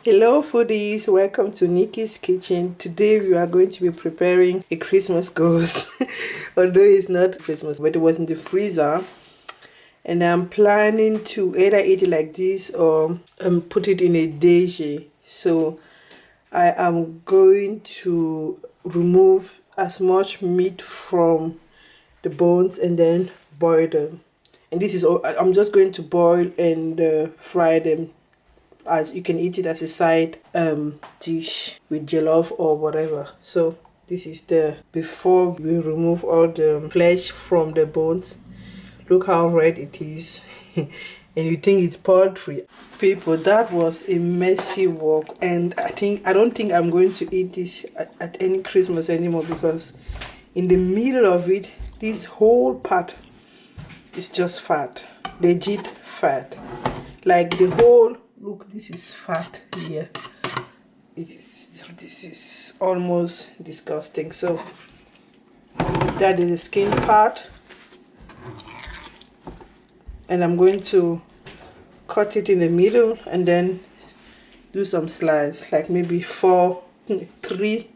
Hello foodies, welcome to Nikki's Kitchen. Today we are going to be preparing a Christmas ghost. Although it's not Christmas, but it was in the freezer. And I'm planning to either eat it like this or put it in a daisy. So I am going to remove as much meat from the bones and then boil them. And this is all, I'm just going to boil and fry them, as you can eat it as a side dish with jollof or whatever. So this is the before we remove all the flesh from the bones. Look how red it is. And you think it's poultry. People, that was a messy work, and I don't think I'm going to eat this at any Christmas anymore, because in the middle of it, this whole part is just fat, legit fat. Like the whole, look, this is fat here. This is almost disgusting. So that is the skin part, and I'm going to cut it in the middle and then do some slice, like maybe 3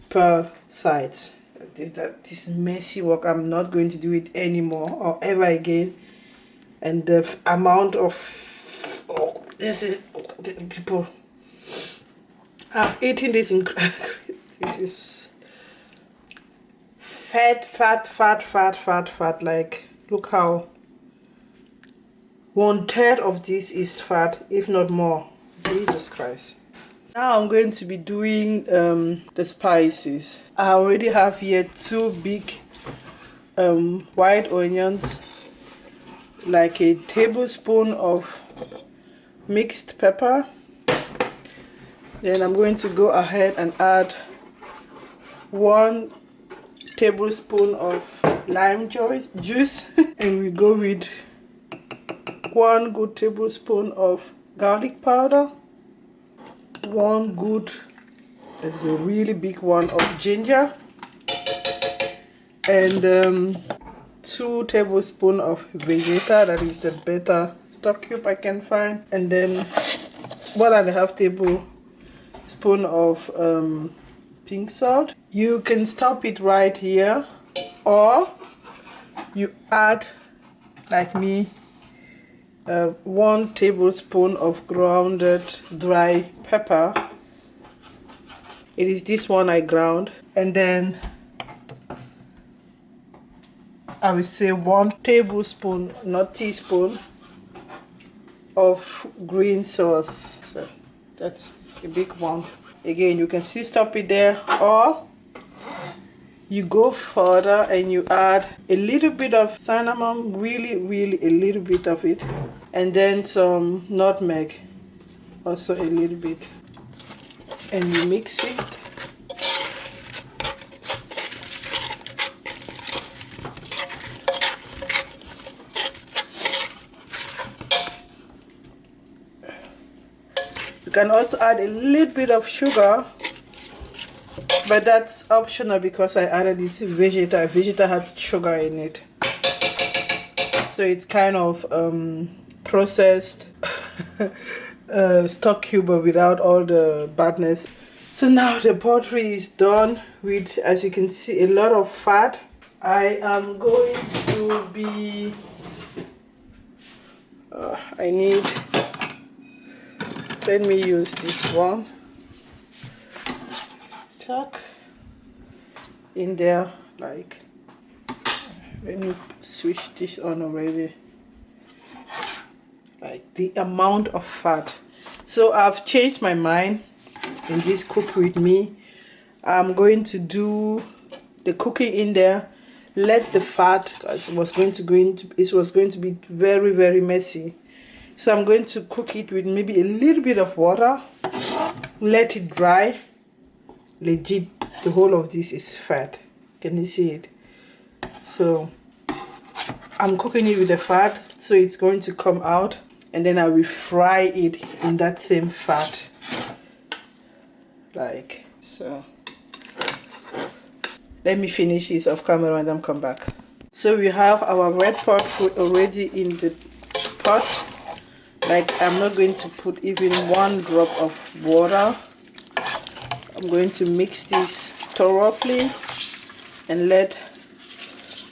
per sides. This messy work, I'm not going to do it anymore or ever again. And the amount of this is, people, I've eaten this in this is fat. Like, look how 1/3 of this is fat, if not more. Jesus Christ. Now I'm going to be doing the spices. I already have here 2 big white onions, like a tablespoon of mixed pepper. Then I'm going to go ahead and add 1 tablespoon of lime juice and we go with 1 good tablespoon of garlic powder, 1 good, this is a really big one, of ginger, and 2 tablespoons of Vegeta, that is the better stock cube I can find, and then 1.5 tablespoons of pink salt. You can stop it right here, or you add, like me, 1 tablespoon of grounded dry pepper. It is this one I ground, and then I will say 1 tablespoon, not teaspoon, of green sauce. So that's a big one. Again, you can still stop it there, or you go further and you add a little bit of cinnamon, really a little bit of it, and then some nutmeg, also a little bit, and you mix it. You can also add a little bit of sugar, but that's optional because I added this Vegeta. Vegeta had sugar in it, so it's kind of processed stock cube without all the badness. So now the poultry is done with, as you can see, a lot of fat. I am going to be let me use this one. Chuck in there, like, let me switch this on already, like the amount of fat. So I've changed my mind in this Cook With Me. I'm going to do the cooking in there, let the fat, it was going to be very messy. So I'm going to cook it with maybe a little bit of water, let it dry. Legit, the whole of this is fat. Can you see it? So I'm cooking it with the fat, so it's going to come out, and then I will fry it in that same fat, like so. Let me finish this off camera and then come back. So we have our red pot food already in the pot. Like, I'm not going to put even 1 drop of water. I'm going to mix this thoroughly and let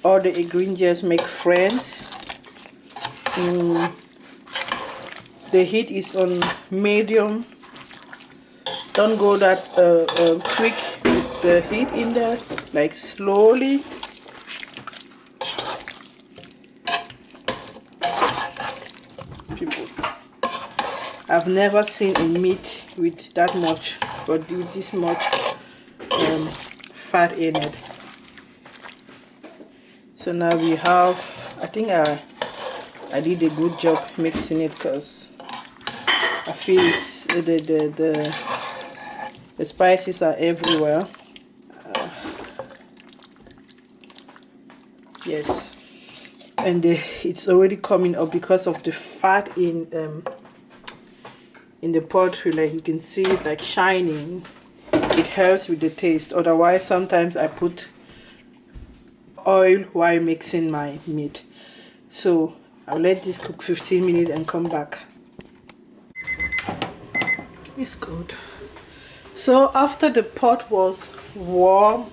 all the ingredients make friends. The heat is on medium. Don't go that quick with the heat in there, like slowly. People, I've never seen a meat with that much, but with this much fat in it. So now we have, I think I did a good job mixing it, because I feel it's the spices are everywhere. Yes, and it's already coming up because of the fat in the pot. Like, you can see it like shining. It helps with the taste. Otherwise, sometimes I put oil while mixing my meat. So I'll let this cook 15 minutes and come back. It's good. So after the pot was warm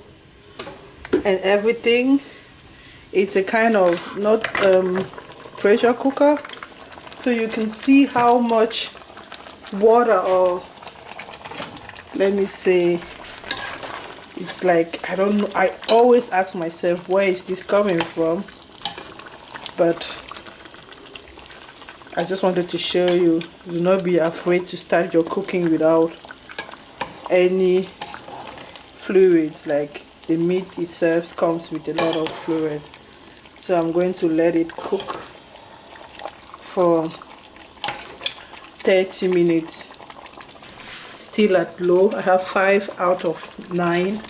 and everything, it's a kind of not pressure cooker, so you can see how much water, or let me say, it's like, I don't know, I always ask myself, where is this coming from? But I just wanted to show you, do not be afraid to start your cooking without any fluids. Like, the meat itself comes with a lot of fluid. So I'm going to let it cook for 30 minutes, still at low. I have 5 out of 9,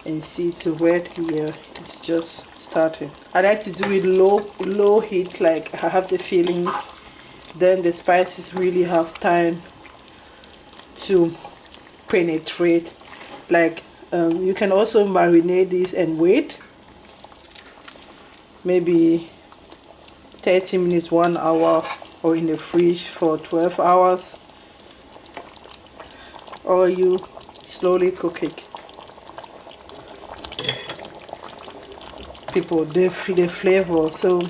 and see, it's wet here. It's just starting. I like to do it low heat, like I have the feeling then the spices really have time to penetrate. Like, you can also marinate this and wait maybe 30 minutes, 1 hour, or in the fridge for 12 hours, or you slowly cook it. People, the flavor. So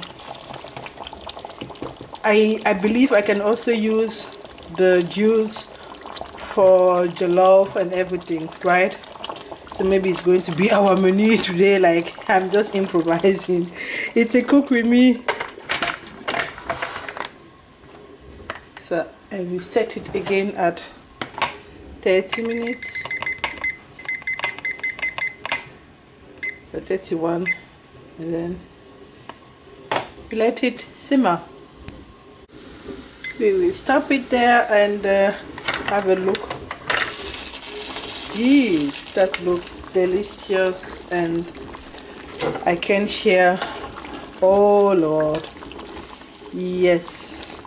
I believe I can also use the juice for jollof and everything, right? So maybe it's going to be our menu today. Like, I'm just improvising. It's a cook with me. So I will set it again at 30 minutes, 31, and then let it simmer. We will stop it there and have a look. Jeez, that looks delicious, and I can share. Oh Lord, yes.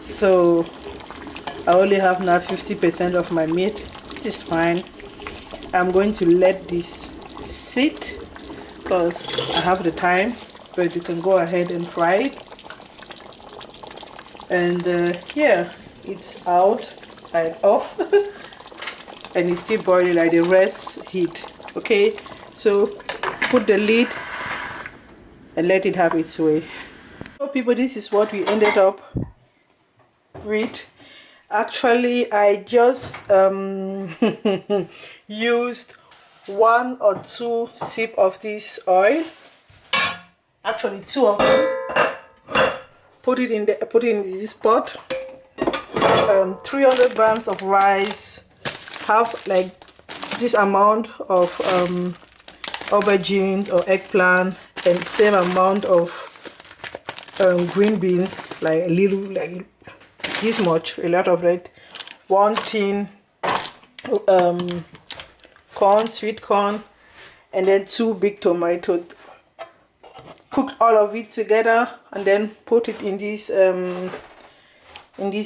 So I only have now 50% of my meat, which is fine. I'm going to let this sit because I have the time, but you can go ahead and fry it. And yeah, it's out, like off, and it's still boiling like the rest heat. Okay, so put the lid and let it have its way. So people, this is what we ended up with. Actually, I just used 1 or 2 sips of this oil. Actually, 2 of them. Put it in this pot. 300 grams of rice. Have like this amount of aubergines or eggplant, and same amount of green beans, like a little, like this much, a lot of it. 1 tin corn, sweet corn, and then 2 big tomatoes. Cooked all of it together and then put it in this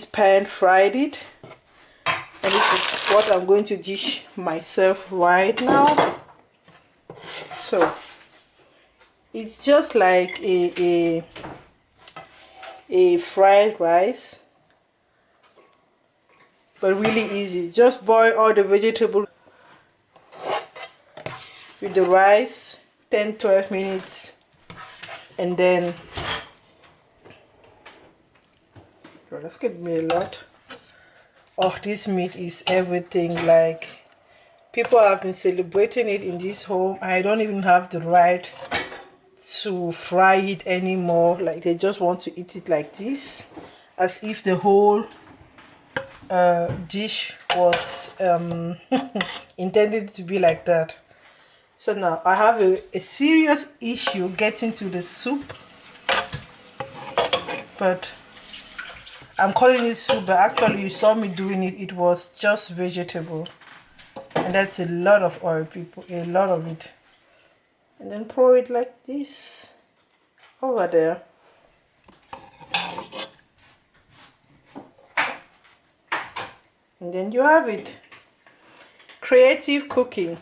pan, fried it. And this is what I'm going to dish myself right now. So it's just like a a fried rice, but really easy. Just boil all the vegetable with the rice 10-12 minutes, and then that's gonna be a lot. Oh, this meat is everything. Like, people have been celebrating it in this home. I don't even have the right to fry it anymore. Like, they just want to eat it like this, as if the whole dish was intended to be like that. So now I have a serious issue getting to the soup, but I'm calling it soup, but actually you saw me doing it. It was just vegetable, and that's a lot of oil, people, a lot of it. And then pour it like this over there. And then you have it. Creative cooking.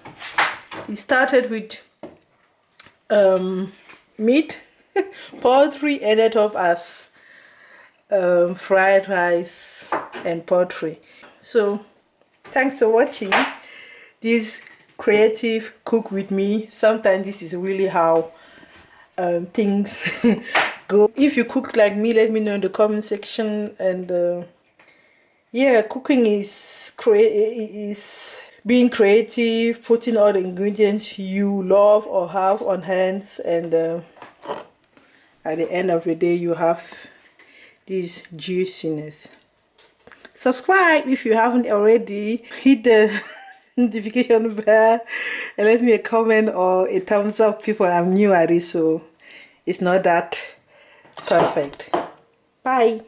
It started with meat, poultry ended up as fried rice and poultry. So thanks for watching this creative cook with me. Sometimes this is really how things go. If you cook like me, let me know in the comment section. And yeah, cooking is being creative, putting all the ingredients you love or have on hands, and at the end of the day you have this juiciness. Subscribe if you haven't already. Hit the notification bell and let me a comment or a thumbs up. People, I'm new at it, so it's not that perfect. Bye.